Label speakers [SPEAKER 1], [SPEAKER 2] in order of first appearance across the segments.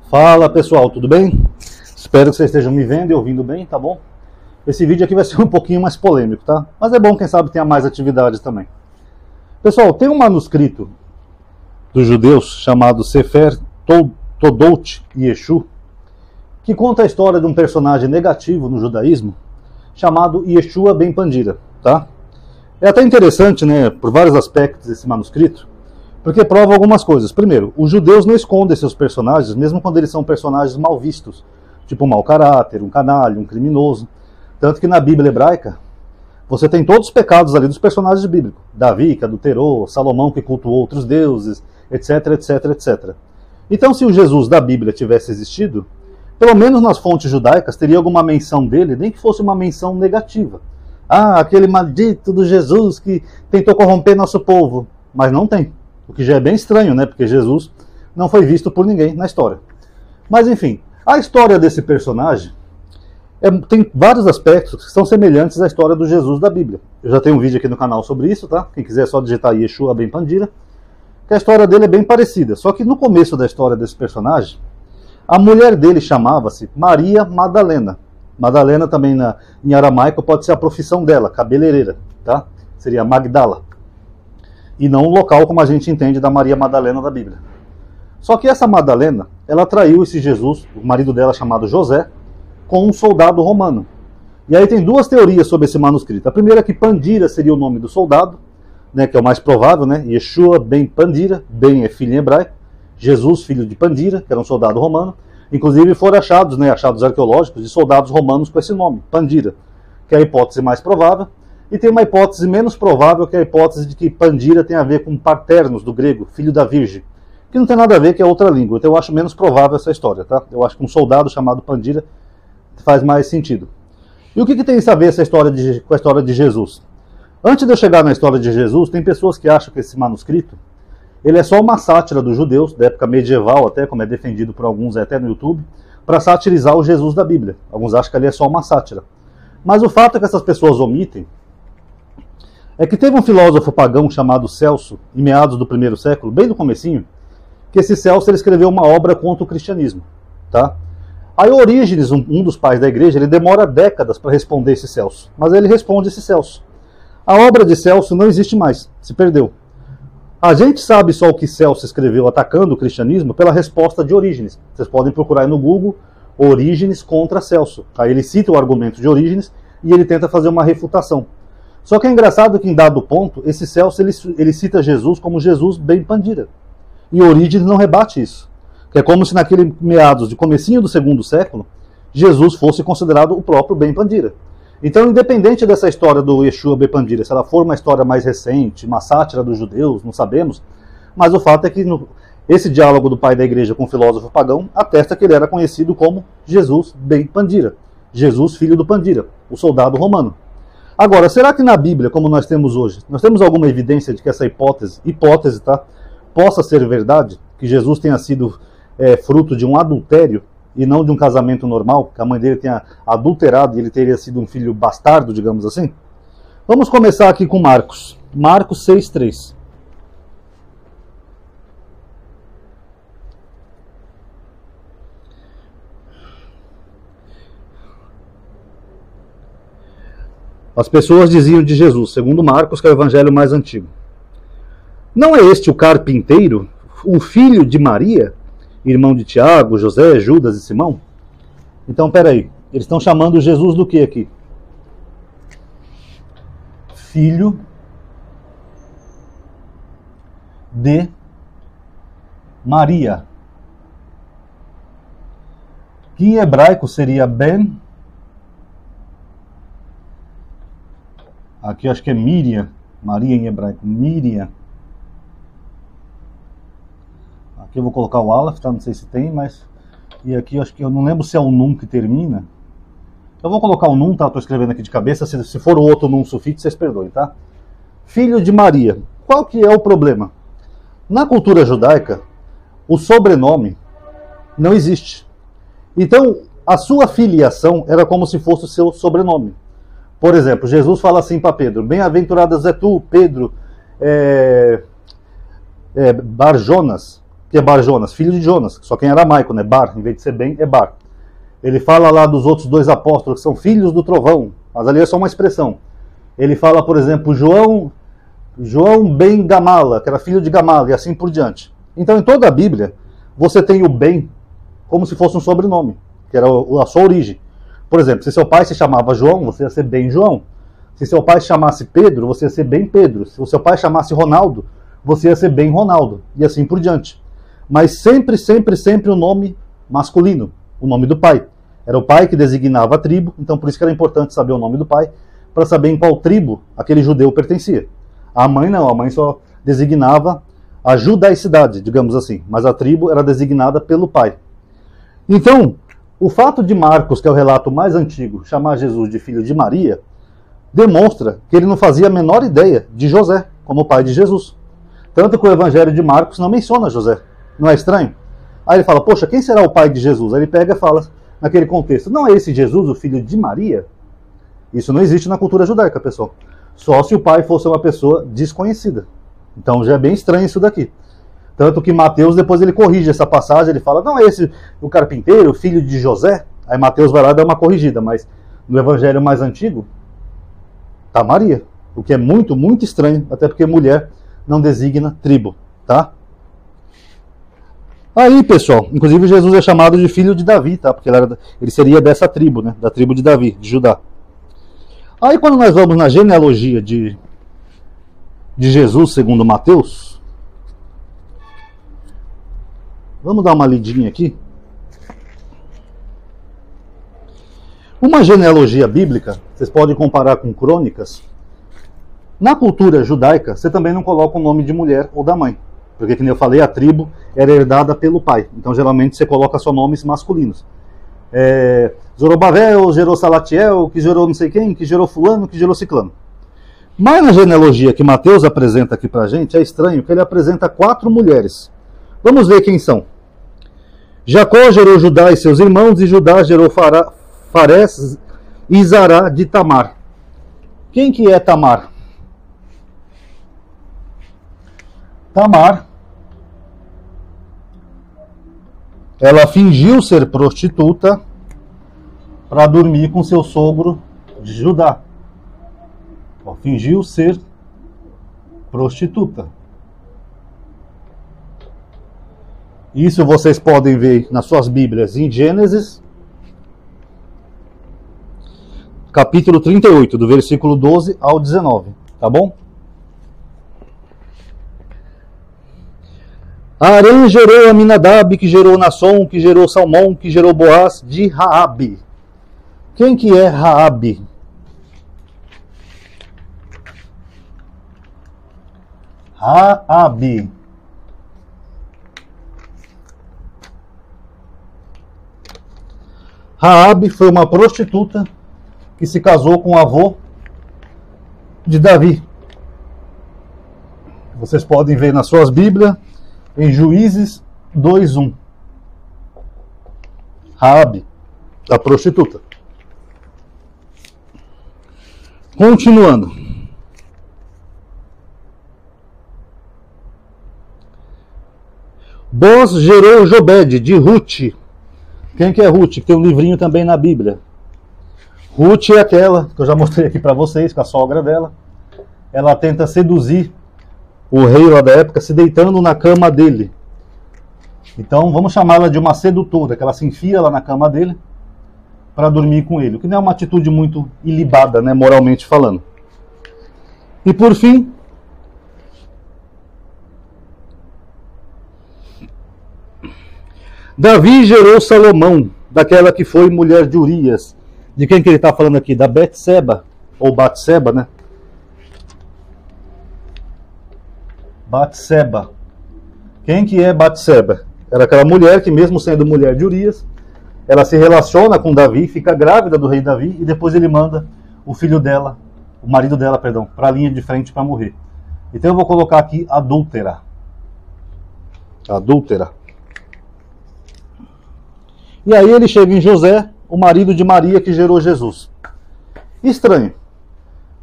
[SPEAKER 1] Fala pessoal, tudo bem? Espero que vocês estejam me vendo e ouvindo bem, tá bom? Esse vídeo aqui vai ser um pouquinho mais polêmico, tá? Mas é bom, quem sabe tenha mais atividades também. Pessoal, tem um manuscrito dos judeus chamado Sefer Todot Yeshu, que conta a história de um personagem negativo no judaísmo chamado Yeshua ben Pandira, tá? É até interessante, né, por vários aspectos esse manuscrito, porque prova algumas coisas. Primeiro, os judeus não escondem seus personagens, mesmo quando eles são personagens mal vistos, tipo um mau caráter, um canalha, um criminoso. Tanto que na Bíblia hebraica, você tem todos os pecados ali dos personagens bíblicos. Davi, que adulterou, Salomão, que cultuou outros deuses, etc, etc, etc. Então, se o Jesus da Bíblia tivesse existido, pelo menos nas fontes judaicas teria alguma menção dele, nem que fosse uma menção negativa. Ah, aquele maldito do Jesus que tentou corromper nosso povo. Mas não tem. O que já é bem estranho, né? Porque Jesus não foi visto por ninguém na história. Mas enfim, a história desse personagem tem vários aspectos que são semelhantes à história do Jesus da Bíblia. Eu já tenho um vídeo aqui no canal sobre isso, tá? Quem quiser é só digitar Yeshua ben Pandira, que a história dele é bem parecida. Só que no começo da história desse personagem, a mulher dele chamava-se Maria Madalena. Madalena também em aramaico pode ser a profissão dela, cabeleireira, tá? Seria Magdala. E não o local como a gente entende da Maria Madalena da Bíblia. Só que essa Madalena, ela traiu esse Jesus, o marido dela chamado José, com um soldado romano. E aí tem duas teorias sobre esse manuscrito. A primeira é que Pandira seria o nome do soldado, né, que é o mais provável, né? Yeshua ben Pandira, ben é filho em hebraico, Jesus, filho de Pandira, que era um soldado romano. Inclusive foram achados, né, achados arqueológicos de soldados romanos com esse nome, Pandira, que é a hipótese mais provável. E tem uma hipótese menos provável, que é a hipótese de que Pandira tem a ver com Paternos, do grego, filho da Virgem, que não tem nada a ver, que é outra língua. Então eu acho menos provável essa história, tá? Eu acho que um soldado chamado Pandira faz mais sentido. E o que tem isso a ver essa história com a história de Jesus? Antes de eu chegar na história de Jesus, tem pessoas que acham que esse manuscrito ele é só uma sátira dos judeus, da época medieval até, como é defendido por alguns até no YouTube, para satirizar o Jesus da Bíblia. Alguns acham que ali é só uma sátira. Mas o fato é que essas pessoas omitem é que teve um filósofo pagão chamado Celso, em meados do primeiro século, bem no comecinho, que esse Celso ele escreveu uma obra contra o cristianismo, tá? Aí Orígenes, um dos pais da igreja, ele demora décadas para responder esse Celso, mas ele responde esse Celso. A obra de Celso não existe mais, se perdeu. A gente sabe só o que Celso escreveu atacando o cristianismo pela resposta de Orígenes. Vocês podem procurar aí no Google Orígenes contra Celso. Aí ele cita o argumento de Orígenes e ele tenta fazer uma refutação. Só que é engraçado que em dado ponto, esse Celso ele cita Jesus como Jesus ben Pandira. E Orígenes não rebate isso. Que é como se naquele meados de comecinho do segundo século, Jesus fosse considerado o próprio ben Pandira. Então, independente dessa história do Yeshua ben Pandira, se ela for uma história mais recente, uma sátira dos judeus, não sabemos, mas o fato é que esse diálogo do pai da igreja com o filósofo pagão atesta que ele era conhecido como Jesus ben Pandira. Jesus, filho do Pandira, o soldado romano. Agora, será que na Bíblia, como nós temos hoje, nós temos alguma evidência de que essa hipótese, tá, possa ser verdade? Que Jesus tenha sido fruto de um adultério e não de um casamento normal, que a mãe dele tenha adulterado e ele teria sido um filho bastardo, digamos assim? Vamos começar aqui com Marcos. Marcos 6,3. As pessoas diziam de Jesus, segundo Marcos, que é o evangelho mais antigo: não é este o carpinteiro, o filho de Maria, irmão de Tiago, José, Judas e Simão? Então, peraí, eles estão chamando Jesus do que aqui? Filho de Maria, que em hebraico seria Ben. Aqui eu acho que é Miriam, Maria em hebraico, Miriam. Aqui eu vou colocar o Aleph, tá? Não sei se tem, mas... E aqui eu acho que eu não lembro se é o Nun que termina. Eu vou colocar o Nun, tá? Estou escrevendo aqui de cabeça, se for o outro Nun sufixo, vocês perdoem, tá? Filho de Maria. Qual que é o problema? Na cultura judaica, o sobrenome não existe. Então, a sua filiação era como se fosse o seu sobrenome. Por exemplo, Jesus fala assim para Pedro: bem-aventuradas é tu, Pedro, Bar Jonas, que é Bar Jonas? Filho de Jonas, só que em aramaico, né? Bar, em vez de ser Ben, é Bar. Ele fala lá dos outros dois apóstolos, que são filhos do trovão, mas ali é só uma expressão. Ele fala, por exemplo, João ben Gamala, que era filho de Gamala, e assim por diante. Então, em toda a Bíblia, você tem o Ben como se fosse um sobrenome, que era a sua origem. Por exemplo, se seu pai se chamava João, você ia ser Ben João. Se seu pai se chamasse Pedro, você ia ser Ben Pedro. Se o seu pai chamasse Ronaldo, você ia ser Ben Ronaldo, e assim por diante. Mas sempre, sempre, sempre o nome masculino, o nome do pai. Era o pai que designava a tribo, então por isso que era importante saber o nome do pai, para saber em qual tribo aquele judeu pertencia. A mãe não, a mãe só designava a judaicidade, digamos assim, mas a tribo era designada pelo pai. Então, o fato de Marcos, que é o relato mais antigo, chamar Jesus de filho de Maria, demonstra que ele não fazia a menor ideia de José como pai de Jesus. Tanto que o Evangelho de Marcos não menciona José. Não é estranho? Aí ele fala, poxa, quem será o pai de Jesus? Aí ele pega e fala, naquele contexto, não é esse Jesus o filho de Maria? Isso não existe na cultura judaica, pessoal. Só se o pai fosse uma pessoa desconhecida. Então já é bem estranho isso daqui. Tanto que Mateus, depois ele corrige essa passagem, ele fala, não é esse o carpinteiro, o filho de José? Aí Mateus vai lá e dá uma corrigida, mas no Evangelho mais antigo, tá Maria. O que é muito, muito estranho, até porque mulher não designa tribo, tá? Aí, pessoal, inclusive Jesus é chamado de filho de Davi, tá? Porque ele seria dessa tribo, né? Da tribo de Davi, de Judá. Aí quando nós vamos na genealogia de Jesus, segundo Mateus, vamos dar uma lidinha aqui. Uma genealogia bíblica, vocês podem comparar com crônicas. Na cultura judaica, você também não coloca o nome de mulher ou da mãe. Porque, como eu falei, a tribo era herdada pelo pai. Então, geralmente, você coloca só nomes masculinos. Zorobabel gerou Salatiel, que gerou não sei quem, que gerou fulano, que gerou ciclano. Mas na genealogia que Mateus apresenta aqui pra gente, é estranho que ele apresenta 4 mulheres. Vamos ver quem são. Jacó gerou Judá e seus irmãos, e Judá gerou Fares e Zará de Tamar. Quem que é Tamar? Tamar, ela fingiu ser prostituta para dormir com seu sogro de Judá. Fingiu ser prostituta. Isso vocês podem ver nas suas Bíblias em Gênesis, capítulo 38, do versículo 12 ao 19, tá bom? Arã gerou Aminadab, que gerou Nasson, que gerou Salmão, que gerou Boaz, de Raabe. Quem que é Raabe? Raabe. Raabe foi uma prostituta que se casou com o avô de Davi. Vocês podem ver nas suas Bíblias, em Juízes 2:1. Raabe, a prostituta. Continuando. Boaz gerou Jobed, de Ruth. Quem que é Ruth? Que tem um livrinho também na Bíblia. Ruth é aquela que eu já mostrei aqui para vocês, com a sogra dela. Ela tenta seduzir o rei lá da época, se deitando na cama dele. Então vamos chamá-la de uma sedutora, que ela se enfia lá na cama dele para dormir com ele. O que não é uma atitude muito ilibada, né, moralmente falando. E por fim, Davi gerou Salomão, daquela que foi mulher de Urias. De quem que ele está falando aqui? Da Betseba, ou Batseba, né? Batseba. Quem que é Batseba? Era aquela mulher que, mesmo sendo mulher de Urias, ela se relaciona com Davi, fica grávida do rei Davi, e depois ele manda o filho dela, o marido dela, perdão, para a linha de frente para morrer. Então eu vou colocar aqui adúltera. Adúltera. E aí ele chega em José, o marido de Maria que gerou Jesus. Estranho.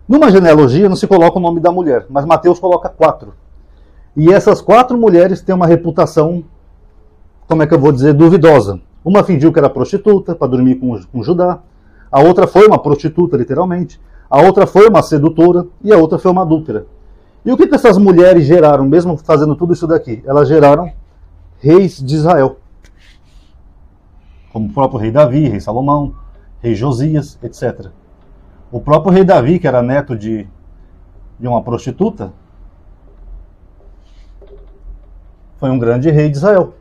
[SPEAKER 1] Numa genealogia não se coloca o nome da mulher, mas Mateus coloca 4. E essas 4 mulheres têm uma reputação como é que eu vou dizer, duvidosa. Uma fingiu que era prostituta para dormir com Judá, a outra foi uma prostituta, literalmente, a outra foi uma sedutora e a outra foi uma adúltera. E o que essas mulheres geraram, mesmo fazendo tudo isso daqui? Elas geraram reis de Israel, como o próprio rei Davi, rei Salomão, rei Josias, etc. O próprio rei Davi, que era neto de uma prostituta, foi um grande rei de Israel.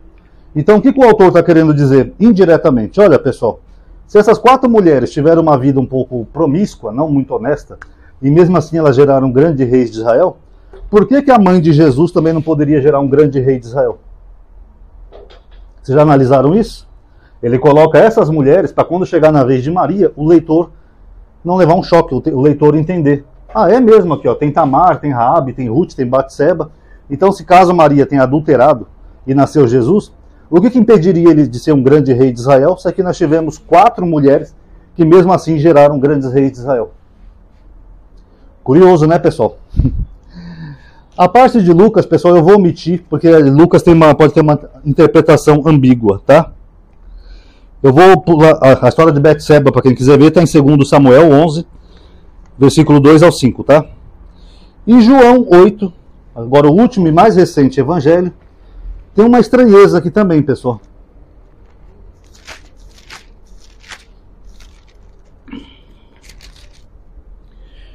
[SPEAKER 1] Então, o que o autor está querendo dizer? Indiretamente, olha pessoal, se essas 4 mulheres tiveram uma vida um pouco promíscua, não muito honesta, e mesmo assim elas geraram grandes reis de Israel, por que a mãe de Jesus também não poderia gerar um grande rei de Israel? Vocês já analisaram isso? Ele coloca essas mulheres para quando chegar na vez de Maria, o leitor não levar um choque, o leitor entender. Ah, é mesmo aqui, ó, tem Tamar, tem Raabe, tem Ruth, tem Batseba. Então, se caso Maria tenha adulterado e nasceu Jesus, o que impediria ele de ser um grande rei de Israel, se aqui nós tivemos 4 mulheres que mesmo assim geraram grandes reis de Israel? Curioso, né, pessoal? A parte de Lucas, pessoal, eu vou omitir, porque Lucas pode ter uma interpretação ambígua, tá? Eu vou pular a história de Betseba, para quem quiser ver, está em 2 Samuel 11, versículo 2 ao 5, tá? Em João 8, agora o último e mais recente evangelho, tem uma estranheza aqui também, pessoal.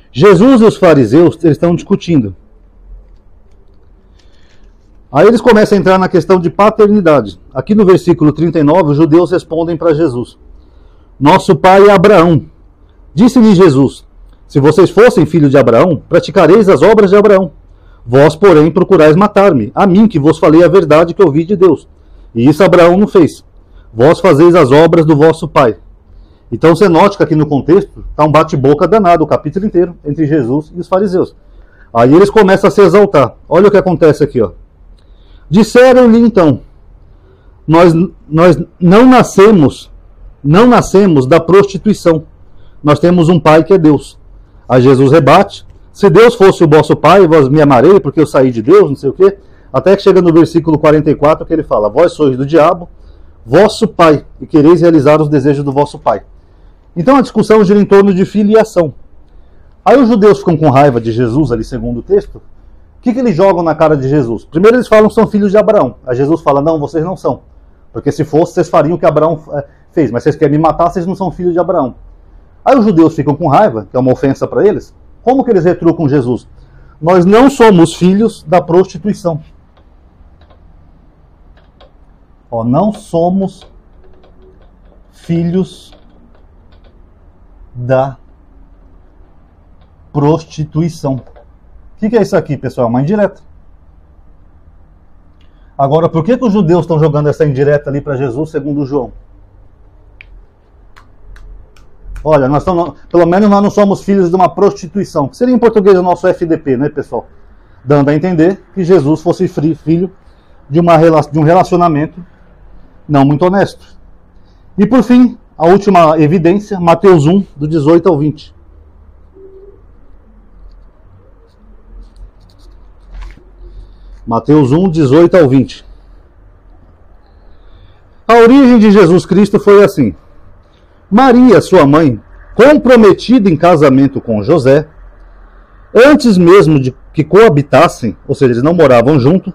[SPEAKER 1] Jesus e os fariseus, eles estão discutindo. Aí eles começam a entrar na questão de paternidade. Aqui no versículo 39, os judeus respondem para Jesus: Nosso pai é Abraão. Disse-lhe Jesus: Se vocês fossem filhos de Abraão, praticareis as obras de Abraão. Vós, porém, procurais matar-me, a mim que vos falei a verdade que ouvi de Deus. E isso Abraão não fez. Vós fazeis as obras do vosso pai. Então você note que aqui no contexto está um bate-boca danado, o capítulo inteiro, entre Jesus e os fariseus. Aí eles começam a se exaltar. Olha o que acontece aqui, ó. Disseram-lhe então: nós não nascemos da prostituição. Nós temos um pai que é Deus. Aí Jesus rebate: se Deus fosse o vosso pai, vós me amarei porque eu saí de Deus, não sei o quê. Até que chega no versículo 44 que ele fala: vós sois do diabo, vosso pai, e quereis realizar os desejos do vosso pai. Então a discussão gira em torno de filiação. Aí os judeus ficam com raiva de Jesus ali, segundo o texto. O que eles jogam na cara de Jesus? Primeiro eles falam que são filhos de Abraão. Aí Jesus fala: não, vocês não são. Porque se fosse, vocês fariam o que Abraão fez. Mas vocês querem me matar, vocês não são filhos de Abraão. Aí os judeus ficam com raiva, que é uma ofensa para eles. Como que eles retrucam Jesus? Nós não somos filhos da prostituição. Ó, não somos filhos da prostituição. O que é isso aqui, pessoal? Uma indireta. Agora, por que os judeus estão jogando essa indireta ali para Jesus, segundo João? Olha, pelo menos nós não somos filhos de uma prostituição, que seria em português o nosso FDP, né, pessoal? Dando a entender que Jesus fosse filho de um relacionamento não muito honesto. E por fim, a última evidência, Mateus 1, do 18 ao 20. Mateus 1, 18 ao 20. A origem de Jesus Cristo foi assim: Maria, sua mãe, comprometida em casamento com José, antes mesmo de que coabitassem, ou seja, eles não moravam junto,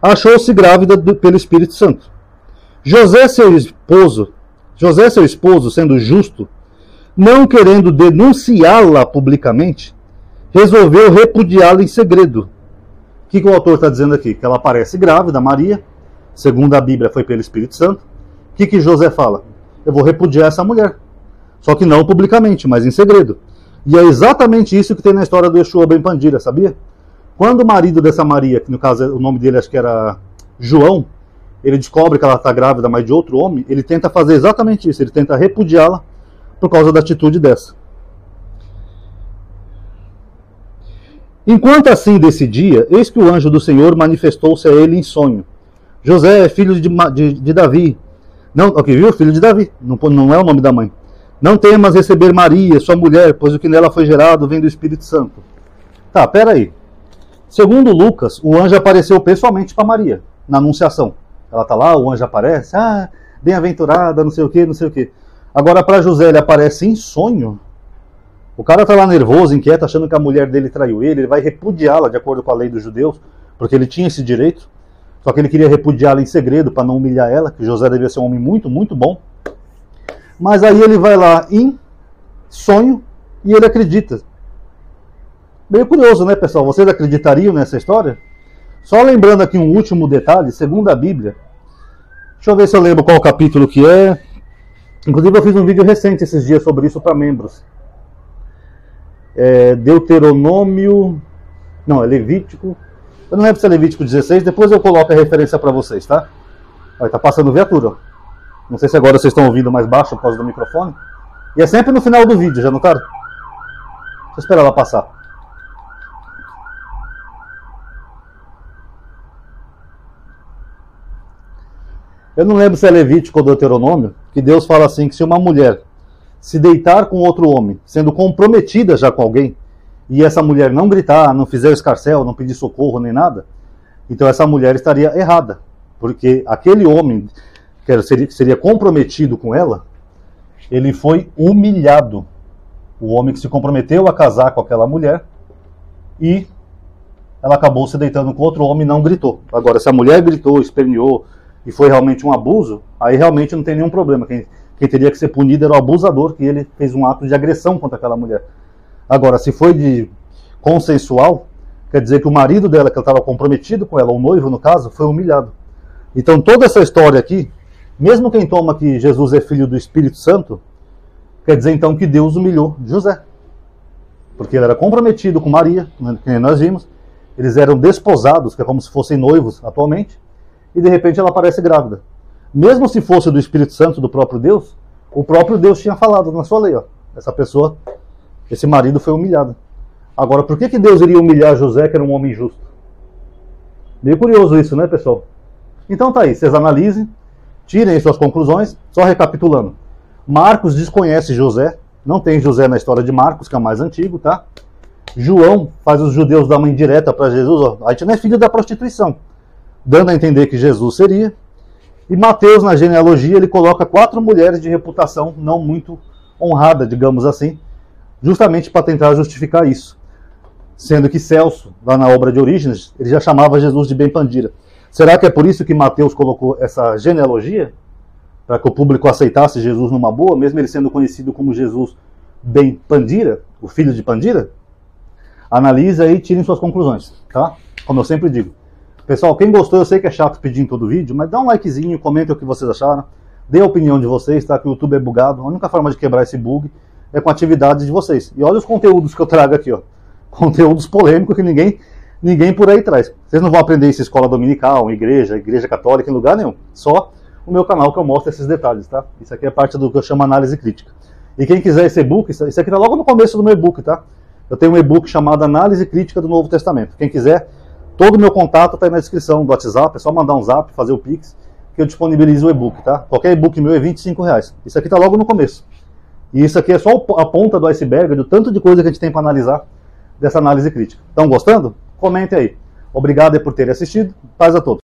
[SPEAKER 1] achou-se grávida pelo Espírito Santo. José, seu esposo, sendo justo, não querendo denunciá-la publicamente, resolveu repudiá-la em segredo. O que o autor está dizendo aqui? Que ela aparece grávida, Maria, segundo a Bíblia foi pelo Espírito Santo. O que José fala? Eu vou repudiar essa mulher. Só que não publicamente, mas em segredo. E é exatamente isso que tem na história do Yeshua Ben Pandira, sabia? Quando o marido dessa Maria, que no caso o nome dele acho que era João, ele descobre que ela está grávida, mas de outro homem, ele tenta fazer exatamente isso. Ele tenta repudiá-la por causa da atitude dessa. Enquanto assim decidia, eis que o anjo do Senhor manifestou-se a ele em sonho. José é filho de Davi. Não, ok, viu? Filho de Davi. Não é o nome da mãe. Não temas receber Maria, sua mulher, pois o que nela foi gerado vem do Espírito Santo. Tá, peraí. Segundo Lucas, o anjo apareceu pessoalmente para Maria, na Anunciação. Ela está lá, o anjo aparece, bem-aventurada, não sei o que, não sei o que. Agora para José ele aparece em sonho. O cara está lá nervoso, inquieto, achando que a mulher dele traiu ele vai repudiá-la de acordo com a lei dos judeus, porque ele tinha esse direito, só que ele queria repudiá-la em segredo para não humilhar ela, que José devia ser um homem muito, muito bom. Mas aí ele vai lá em sonho e ele acredita. Meio curioso, né, pessoal? Vocês acreditariam nessa história? Só lembrando aqui um último detalhe, segundo a Bíblia. Deixa eu ver se eu lembro qual capítulo que é. Inclusive eu fiz um vídeo recente esses dias sobre isso para membros. Deuteronômio... Não, é Levítico. Eu não lembro se é Levítico 16, depois eu coloco a referência para vocês, tá? Olha, tá passando viatura, ó. Não sei se agora vocês estão ouvindo mais baixo por causa do microfone. E é sempre no final do vídeo, já notaram? Deixa eu esperar ela passar. Eu não lembro se é Levítico ou Deuteronômio, que Deus fala assim, que se uma mulher se deitar com outro homem, sendo comprometida já com alguém, e essa mulher não gritar, não fizer o escarcéu, não pedir socorro nem nada, então essa mulher estaria errada, porque aquele homem que seria comprometido com ela, ele foi humilhado. O homem que se comprometeu a casar com aquela mulher e ela acabou se deitando com outro homem e não gritou. Agora, se a mulher gritou, esperneou e foi realmente um abuso, aí realmente não tem nenhum problema. Quem teria que ser punido era o abusador, que ele fez um ato de agressão contra aquela mulher. Agora, se foi de consensual, quer dizer que o marido dela, que ela estava comprometido com ela, o noivo no caso, foi humilhado. Então toda essa história aqui, mesmo quem toma que Jesus é filho do Espírito Santo, quer dizer então que Deus humilhou José. Porque ele era comprometido com Maria, que nós vimos, eles eram desposados, que é como se fossem noivos atualmente, e de repente ela aparece grávida. Mesmo se fosse do Espírito Santo, do próprio Deus, o próprio Deus tinha falado na sua lei, ó, essa pessoa, esse marido foi humilhado. Agora, por que Deus iria humilhar José, que era um homem justo? Meio curioso isso, né, pessoal? Então tá aí, vocês analisem, tirem suas conclusões, só recapitulando. Marcos desconhece José, não tem José na história de Marcos, que é o mais antigo, tá? João faz os judeus dar uma indireta para Jesus, ó, a gente não é filho da prostituição, dando a entender que Jesus seria. E Mateus, na genealogia, ele coloca 4 mulheres de reputação não muito honrada, digamos assim, justamente para tentar justificar isso. Sendo que Celso, lá na obra de Orígenes, ele já chamava Jesus de Ben-Pandira. Será que é por isso que Mateus colocou essa genealogia? Para que o público aceitasse Jesus numa boa, mesmo ele sendo conhecido como Jesus Ben-Pandira, o filho de Pandira? Analise aí e tirem suas conclusões, tá? Como eu sempre digo. Pessoal, quem gostou, eu sei que é chato pedir em todo vídeo, mas dá um likezinho, comenta o que vocês acharam, dê a opinião de vocês, tá? Que o YouTube é bugado, a única forma de quebrar esse bug é com atividades de vocês. E olha os conteúdos que eu trago aqui, ó. Conteúdos polêmicos que ninguém por aí traz. Vocês não vão aprender isso em escola dominical, em igreja católica, em lugar nenhum. Só o meu canal que eu mostro esses detalhes, tá? Isso aqui é parte do que eu chamo análise crítica. E quem quiser esse e-book, isso aqui tá logo no começo do meu e-book, tá? Eu tenho um e-book chamado Análise Crítica do Novo Testamento. Quem quiser, todo o meu contato tá aí na descrição do WhatsApp, é só mandar um zap, fazer o Pix, que eu disponibilizo o e-book, tá? Qualquer e-book meu é R$25. Isso aqui tá logo no começo. E isso aqui é só a ponta do iceberg, do tanto de coisa que a gente tem para analisar dessa análise crítica. Estão gostando? Comentem aí. Obrigado por terem assistido. Paz a todos.